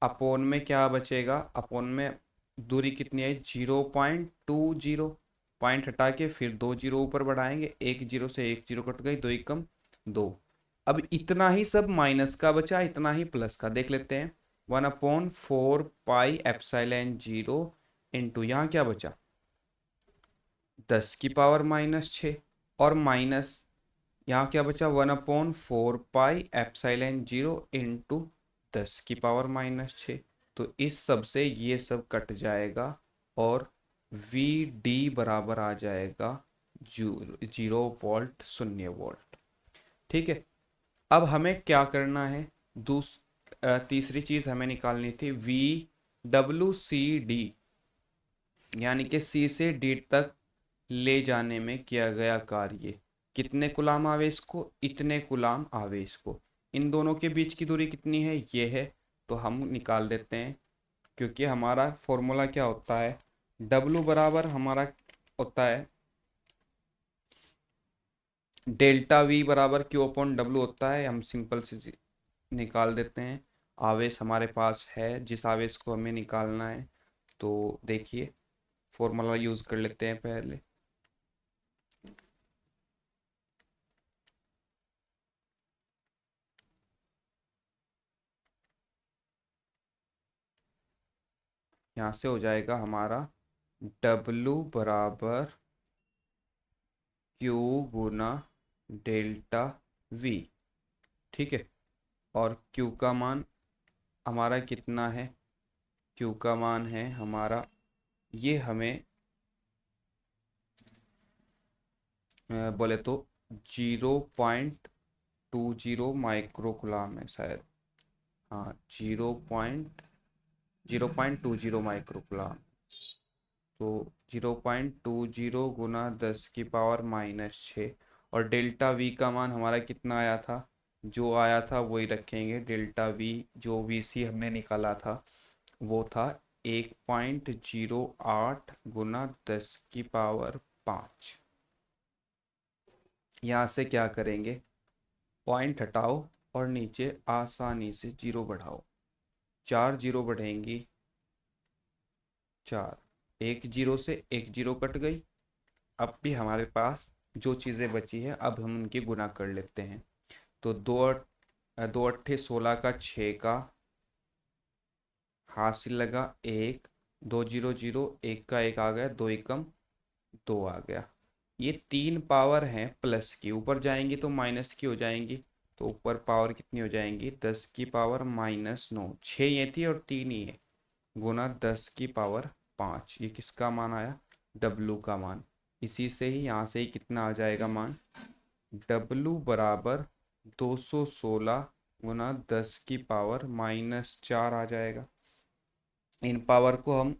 अपोन में क्या बचेगा, अपोन में दूरी कितनी है 0.20, पॉइंट हटा के फिर 2 जीरो ऊपर बढ़ाएंगे, एक जीरो से एक जीरो कट गई, दो एकम दो। अब इतना ही सब माइनस का बचा, इतना ही प्लस का देख लेते हैं। 1/4 पाई एप्सिलॉन जीरो इंटू यहाँ क्या बचा 10⁻⁻6, और माइनस यहाँ क्या बचा 1/4 पाई एप्सिलॉन जीरो इंटू 10⁻⁻6। तो इस सब से ये सब कट जाएगा और वी डी बराबर आ जाएगा 0 वोल्ट, 0 वोल्ट। ठीक है, अब हमें क्या करना है, तीसरी चीज हमें निकालनी थी वी डब्ल्यू सी डी, यानी कि सी से डी तक ले जाने में किया गया कार्य, कितने कुलाम आवेश को, इतने कुलाम आवेश को। इन दोनों के बीच की दूरी कितनी है, ये है, तो हम निकाल देते हैं, क्योंकि हमारा फॉर्मूला क्या होता है, W बराबर हमारा होता है डेल्टा V बराबर Q/W होता है। हम सिंपल से निकाल देते हैं, आवेश हमारे पास है जिस आवेश को हमें निकालना है। तो देखिए फॉर्मूला यूज कर लेते हैं पहले। यहाँ से हो जाएगा हमारा W बराबर Q गुना डेल्टा V, ठीक है, और Q का मान हमारा कितना है, Q का मान है हमारा, ये हमें बोले तो 0.20 माइक्रोकुलाम है शायद, हाँ 0.20 माइक्रोकुलाम। तो 0.20 गुना 10⁻⁻6, और डेल्टा वी का मान हमारा कितना आया था, जो आया था वही रखेंगे। डेल्टा वी जो वी सी हमने निकाला था वो था 1.08 गुना 10⁻⁵। यहाँ से क्या करेंगे, पॉइंट हटाओ और नीचे आसानी से जीरो बढ़ाओ, 4 जीरो बढ़ेंगी, 4, एक जीरो से एक जीरो कट गई। अब भी हमारे पास जो चीज़ें बची है अब हम उनकी गुना कर लेते हैं। तो दो अट्ठे 16 का 6 का हासिल लगा एक, 2 जीरो जीरो, एक का एक आ गया, दो एकम दो आ गया। ये तीन पावर हैं प्लस की, ऊपर जाएंगी तो माइनस की हो जाएंगी, तो ऊपर पावर कितनी हो जाएंगी 10⁻⁻9, 6 ये थी और 3 ही है, गुना 10⁻5। ये किसका मान आया, W का मान। इसी से ही यहाँ से ही कितना आ जाएगा मान, W बराबर 216 गुना 10⁻⁻4 आ जाएगा। इन पावर को हम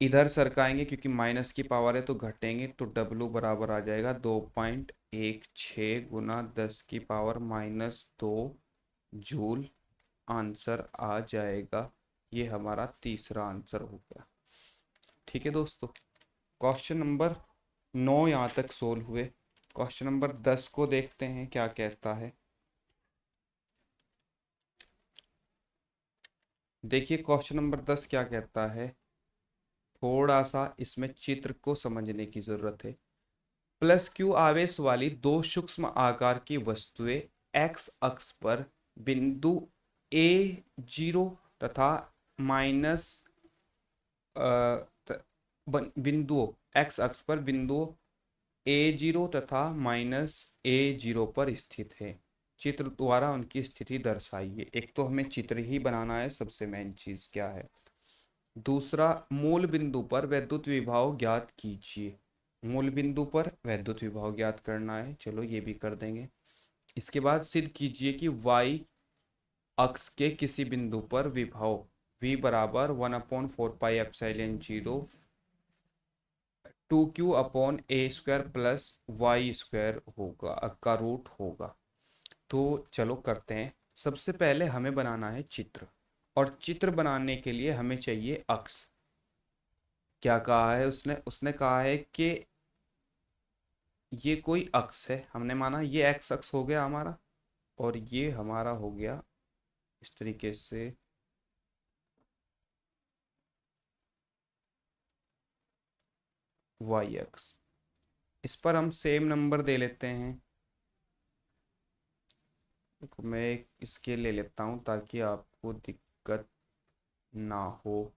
इधर सरकाएंगे क्योंकि माइनस की पावर है तो घटेंगे, तो W बराबर आ जाएगा 2.16 गुना 10⁻⁻2 जूल। आंसर आ जाएगा, ये हमारा तीसरा आंसर हो गया। ठीक है दोस्तों, क्वेश्चन नंबर 9 यहाँ तक सोल्व हुए। क्वेश्चन नंबर 10 को देखते हैं क्या कहता है। देखिए क्वेश्चन नंबर 10 क्या कहता है, थोड़ा सा इसमें चित्र को समझने की जरूरत है। प्लस क्यू आवेश वाली दो सूक्ष्म आकार की वस्तुएं एक्स अक्ष पर बिंदु ए जीरो तथा माइनस बिंदुओं एक्स अक्ष पर बिंदुओं ए जीरो तथा माइनस ए जीरो पर स्थित है। चित्र द्वारा उनकी स्थिति दर्शाइए। एक तो हमें चित्र ही बनाना है, सबसे मेन चीज क्या है। दूसरा, मूल बिंदु पर वैद्युत विभव ज्ञात कीजिए। मूल बिंदु पर वैद्युत विभव ज्ञात करना है, चलो ये भी कर देंगे। इसके बाद सिद्ध कीजिए कि वाई अक्ष के किसी बिंदु पर विभव V बराबर 1/4 pi epsilon zero 2q/a² plus y² होगा, का रूट होगा। तो चलो करते हैं। सबसे पहले हमें बनाना है चित्र, और चित्र बनाने के लिए हमें चाहिए अक्ष। क्या कहा है उसने? उसने कहा है कि ये कोई अक्ष है, हमने माना ये एक्स अक्ष हो गया हमारा, और ये हमारा हो गया इस तरीके से वाई अक्ष। इस पर हम सेम नंबर दे लेते हैं। देखो मैं एक स्केल ले लेता हूँ ताकि आपको दिक्कत ना हो।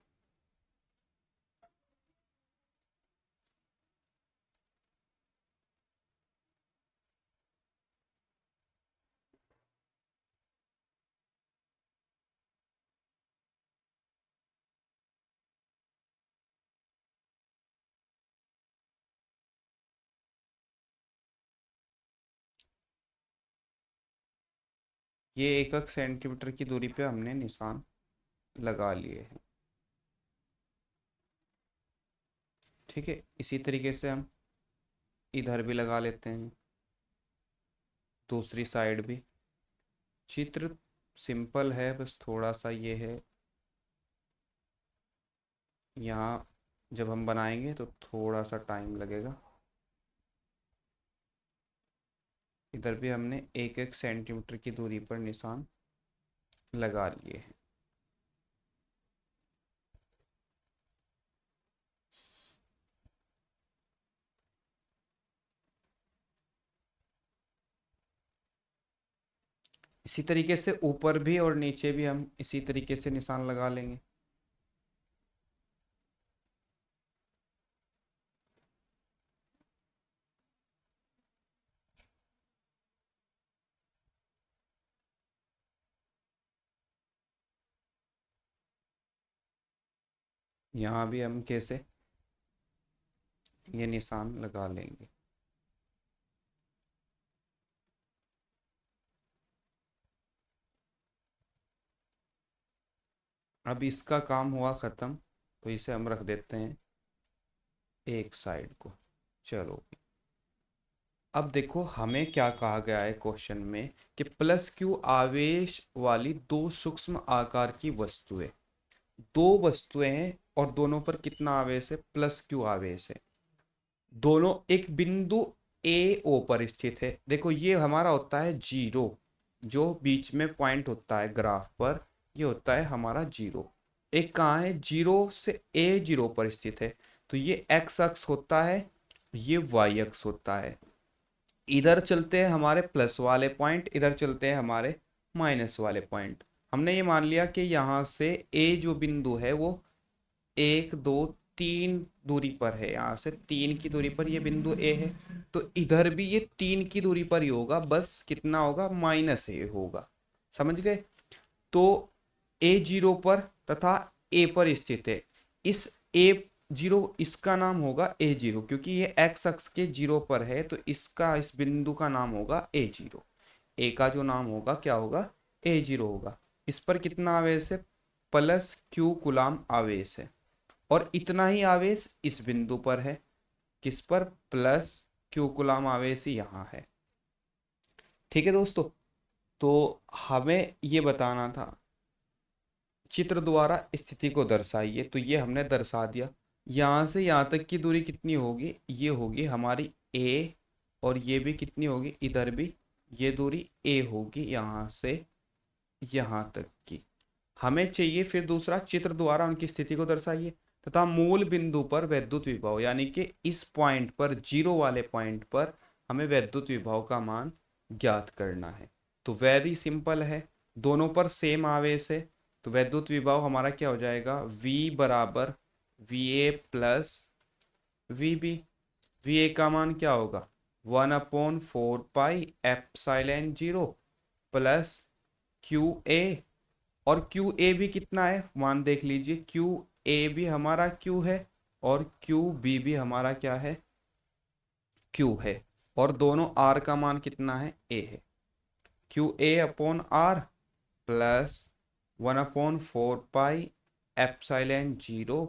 ये 1 सेंटीमीटर की दूरी पे हमने निशान लगा लिए हैं। ठीक है, इसी तरीके से हम इधर भी लगा लेते हैं, दूसरी साइड भी। चित्र सिंपल है, बस थोड़ा सा ये है, यहाँ जब हम बनाएंगे तो थोड़ा सा टाइम लगेगा। इधर भी हमने 1 1 सेंटीमीटर की दूरी पर निशान लगा लिए हैं। इसी तरीके से ऊपर भी और नीचे भी हम इसी तरीके से निशान लगा लेंगे। यहाँ भी हम कैसे ये निशान लगा लेंगे। अब इसका काम हुआ ख़त्म, तो इसे हम रख देते हैं एक साइड को। चलो, अब देखो हमें क्या कहा गया है क्वेश्चन में कि +q आवेश वाली दो सूक्ष्म आकार की वस्तुएं, दो वस्तुएं हैं और दोनों पर कितना आवेश है? +q आवेश है। दोनों एक बिंदु ए ओ पर स्थित है। देखो ये हमारा होता है जीरो, जो बीच में पॉइंट होता है ग्राफ पर, ये होता है हमारा जीरो। एक कहाँ है? जीरो से A0 पर स्थित है, तो ये एक्स अक्ष होता है, ये वाई अक्ष होता है। इधर चलते हैं हमारे प्लस वाले पॉइंट, इधर चलते हैं हमारे माइनस वाले पॉइंट। हमने ये मान लिया कि यहाँ से ए जो बिंदु है वो 1 2 3 दूरी पर है, यहाँ से 3 की दूरी पर ये बिंदु ए है, तो इधर भी ये 3 की दूरी पर ही होगा, बस कितना होगा? -a होगा। समझ गए? तो A0 पर तथा ए पर स्थित है। इस A0, इसका नाम होगा A0, क्योंकि ये एक्स अक्ष के जीरो पर है, तो इसका, इस बिंदु का नाम होगा A0। ए का जो नाम होगा क्या होगा? A0 होगा। इस पर कितना आवेश है? +q कूलाम आवेश है। और इतना ही आवेश इस बिंदु पर है। किस पर? +q कूलाम आवेश ही यहाँ है। ठीक है दोस्तों, तो हमें ये बताना था चित्र द्वारा स्थिति को दर्शाइए, तो ये हमने दर्शा दिया। यहाँ से यहाँ तक की दूरी कितनी होगी? ये होगी हमारी a, और ये भी कितनी होगी? इधर भी ये दूरी a होगी, यहाँ से यहाँ तक की। हमें चाहिए फिर दूसरा, चित्र द्वारा उनकी स्थिति को दर्शाइए तथा मूल बिंदु पर वैद्युत विभव, यानी कि इस पॉइंट पर, जीरो वाले पॉइंट पर हमें वैद्युत विभव का मान ज्ञात करना है। तो वेरी सिंपल है, दोनों पर सेम आवेश है, तो वैद्युत विभव हमारा क्या हो जाएगा? V बराबर VA प्लस VB। VA का मान क्या होगा? 1/4 पाई प्लस QA, और क्यू ए भी कितना है? मान देख लीजिए, क्यू ए भी हमारा क्यू है, और क्यू बी भी हमारा क्या है? क्यू है। और दोनों आर का मान कितना है? ए है। QA/R plus 1/4 pi epsilon 0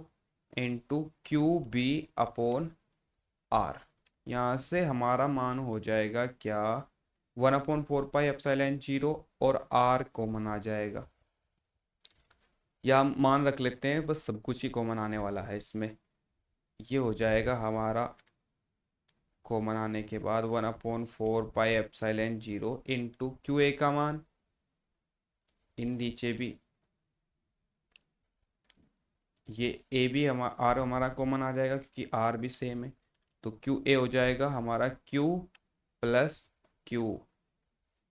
into QB/R R. यहाँ से हमारा मान हो जाएगा क्या, 1/4 पाई एप्सिलॉन 0 और आर कॉमन आ जाएगा, या हम मान रख लेते हैं बस सब कुछ ही कॉमन आने वाला है इसमें। ये हो जाएगा हमारा कॉमन आने के बाद 1/4 पाई एप्सिलॉन 0 इंटू क्यू ए का मान, इन नीचे भी ये ए भी आर हमारा कॉमन आ जाएगा क्योंकि आर भी सेम है, तो क्यू ए हो जाएगा हमारा क्यू प्लस क्यू,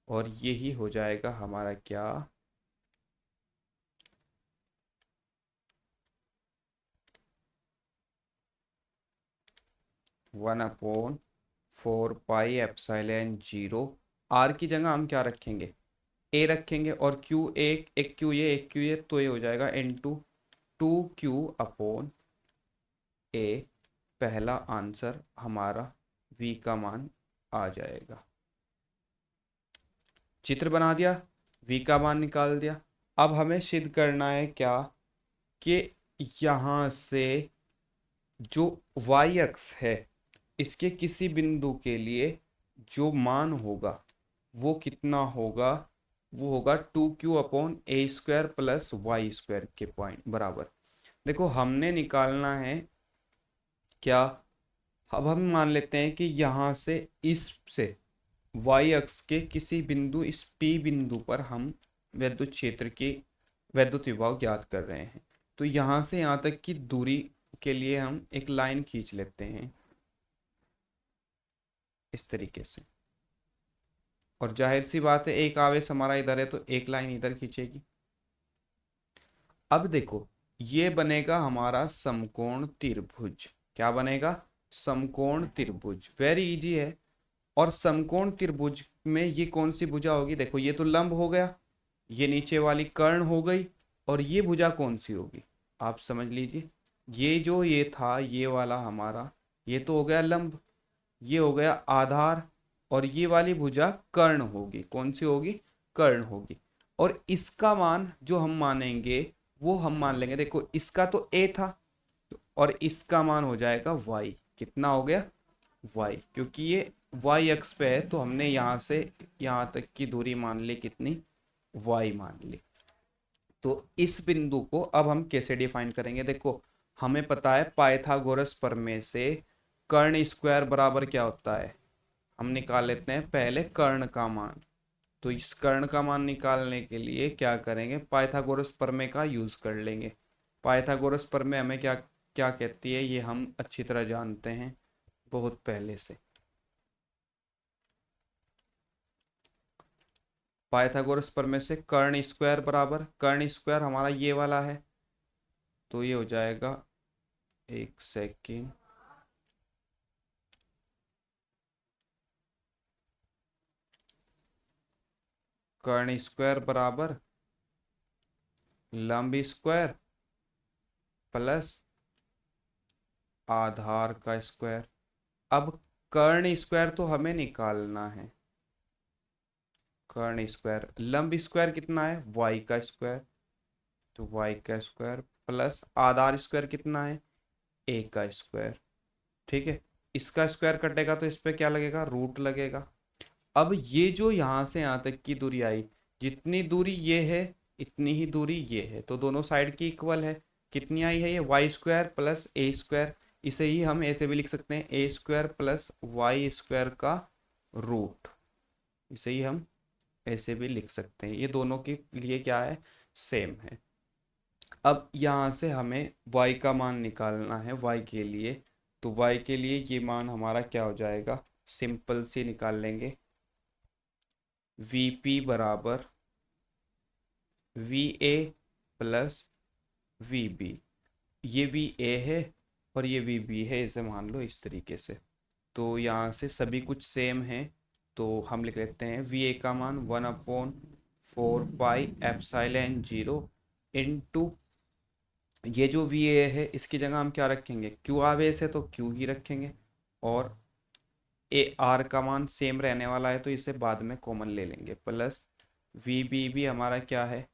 और यही हो जाएगा हमारा क्या, 1/4 पाई एप्सिलॉन 0। आर की जगह हम क्या रखेंगे, ए रखेंगे, और क्यू एक क्यू ये एक क्यू ये, तो ये हो जाएगा इंटू 2Q/A। पहला आंसर हमारा V का मान आ जाएगा। चित्र बना दिया, V का मान निकाल दिया। अब हमें सिद्ध करना है क्या, कि यहाँ से जो y अक्ष है इसके किसी बिंदु के लिए जो मान होगा वो कितना होगा, वो होगा 2Q/A² प्लस y² के पॉइंट बराबर। देखो हमने निकालना है क्या, अब हम मान लेते हैं कि यहाँ से इस से y अक्ष के किसी बिंदु, इस P बिंदु पर हम विद्युत क्षेत्र की विद्युत विभव ज्ञात कर रहे हैं। तो यहाँ से यहाँ तक की दूरी के लिए हम एक लाइन खींच लेते हैं इस तरीके से, और जाहिर सी बात है एक आवेश हमारा इधर है तो एक लाइन इधर खींचेगी। अब देखो ये बनेगा हमारा समकोण त्रिभुज। क्या बनेगा, समकोण त्रिभुज। वेरी इजी है। और समकोण त्रिभुज में ये कौन सी भुजा होगी, देखो ये तो लंब हो गया, ये नीचे वाली कर्ण हो गई, और ये भुजा कौन सी होगी आप समझ लीजिए। ये जो ये था ये वाला हमारा, ये तो हो गया लंब, ये हो गया आधार, और ये वाली भुजा कर्ण होगी। कौन सी होगी, कर्ण होगी। और इसका मान जो हम मानेंगे वो हम मान लेंगे, देखो इसका तो a था, और इसका मान हो जाएगा y। कितना हो गया y, क्योंकि ये y अक्ष पे है तो हमने यहाँ से यहाँ तक की दूरी मान ली कितनी, y मान ली। तो इस बिंदु को अब हम कैसे डिफाइन करेंगे, देखो हमें पता है पाइथागोरस प्रमेय से कर्ण स्क्वायर बराबर क्या होता है, हम निकाल लेते हैं पहले कर्ण का मान। तो इस कर्ण का मान निकालने के लिए क्या करेंगे, पाइथागोरस प्रमेय का यूज कर लेंगे। पाइथागोरस प्रमेय हमें क्या क्या कहती है ये हम अच्छी तरह जानते हैं बहुत पहले से। पाइथागोरस प्रमेय से कर्ण स्क्वायर बराबर, कर्ण स्क्वायर हमारा ये वाला है, तो ये हो जाएगा, एक सेकेंड, कर्ण स्क्वायर बराबर लंब स्क्वायर प्लस आधार का स्क्वायर। अब कर्ण स्क्वायर तो हमें निकालना है, कर्ण स्क्वायर, लंब स्क्वायर कितना है y का स्क्वायर, तो y का स्क्वायर प्लस आधार स्क्वायर कितना है a का स्क्वायर। ठीक है, इसका स्क्वायर कटेगा तो इस पे क्या लगेगा, रूट लगेगा। अब ये जो यहाँ से यहाँ तक की दूरी आई, जितनी दूरी ये है इतनी ही दूरी ये है, तो दोनों साइड की इक्वल है। कितनी आई है ये, y² प्लस a²। इसे ही हम ऐसे भी लिख सकते हैं a² प्लस y² का रूट, इसे ही हम ऐसे भी लिख सकते हैं। ये दोनों के लिए क्या है, सेम है। अब यहाँ से हमें y का मान निकालना है y के लिए, तो y के लिए ये मान हमारा क्या हो जाएगा, सिंपल से निकाल लेंगे, Vp बराबर Va प्लस Vb। ये Va है और ये Vb है, इसे मान लो इस तरीके से। तो यहाँ से सभी कुछ सेम है, तो हम लिख लेते हैं Va का मान 1/4 पाई एप्सिलॉन 0 इंटू, ये जो Va है इसकी जगह हम क्या रखेंगे, Q आवेश है तो Q ही रखेंगे, और ए आर का मान सेम रहने वाला है तो इसे बाद में कॉमन ले लेंगे, प्लस Vb भी हमारा क्या है,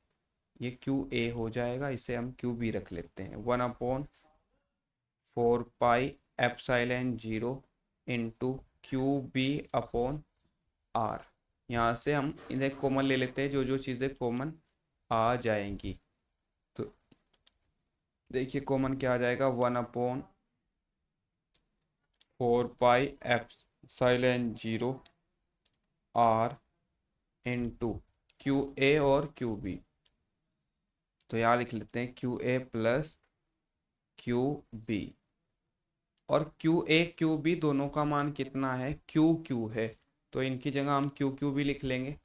ये QA हो जाएगा, इसे हम QB रख लेते हैं। 1/4 pi epsilon 0 into Q B upon R. यहाँ से हम इन्हें कॉमन ले लेते हैं, जो जो चीज़ें कॉमन आ जाएंगी। तो देखिए कॉमन क्या आ जाएगा, 1/4 pi epsilon 0 R into Q A और क्यू बी। तो यहाँ लिख लेते हैं Q A plus Q B. और क्यू ए क्यू बी दोनों का मान कितना है, क्यू क्यू है, तो इनकी जगह हम क्यू क्यू भी लिख लेंगे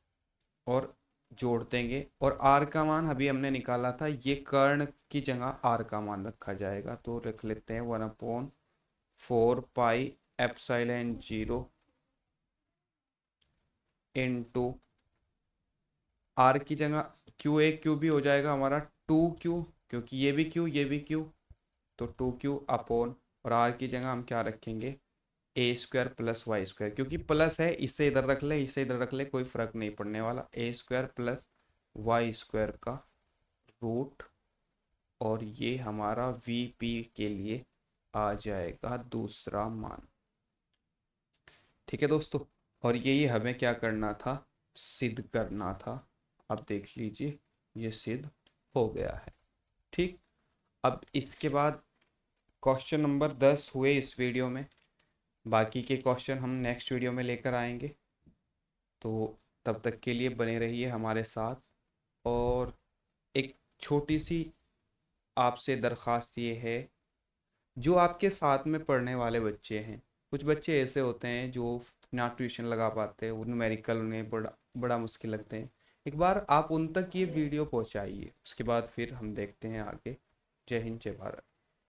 और जोड़ देंगे। और आर का मान अभी हमने निकाला था, ये कर्ण की जगह आर का मान रखा जाएगा। तो रख लेते हैं 1/4 पाई एप्सिलॉन 0 इंटू आर की जगह क्यू ए क्यू भी हो जाएगा हमारा 2Q, क्योंकि ये भी क्यू, तो 2Q अपॉन, और आर की जगह हम क्या रखेंगे, A² प्लस Y², क्योंकि प्लस है इससे इधर रख ले, इससे इधर रख ले, कोई फर्क नहीं पड़ने वाला। A² प्लस Y² का रूट, और ये हमारा VP के लिए आ जाएगा दूसरा मान। ठीक है दोस्तों, और यही हमें क्या करना था, सिद्ध करना था। अब देख लीजिए ये सिद्ध हो गया है। ठीक, अब इसके बाद क्वेश्चन नंबर 10 हुए इस वीडियो में। बाकी के क्वेश्चन हम नेक्स्ट वीडियो में लेकर आएंगे। तो तब तक के लिए बने रहिए हमारे साथ। और एक छोटी सी आपसे दरख्वास्त ये है, जो आपके साथ में पढ़ने वाले बच्चे हैं, कुछ बच्चे ऐसे होते हैं जो ना ट्यूशन लगा पाते, वो न्यूमेरिकल उन्हें बड़ा बड़ा मुश्किल लगते हैं। एक बार आप उन तक ये वीडियो पहुंचाइए, उसके बाद फिर हम देखते हैं आगे। जय हिंद, जय भारत।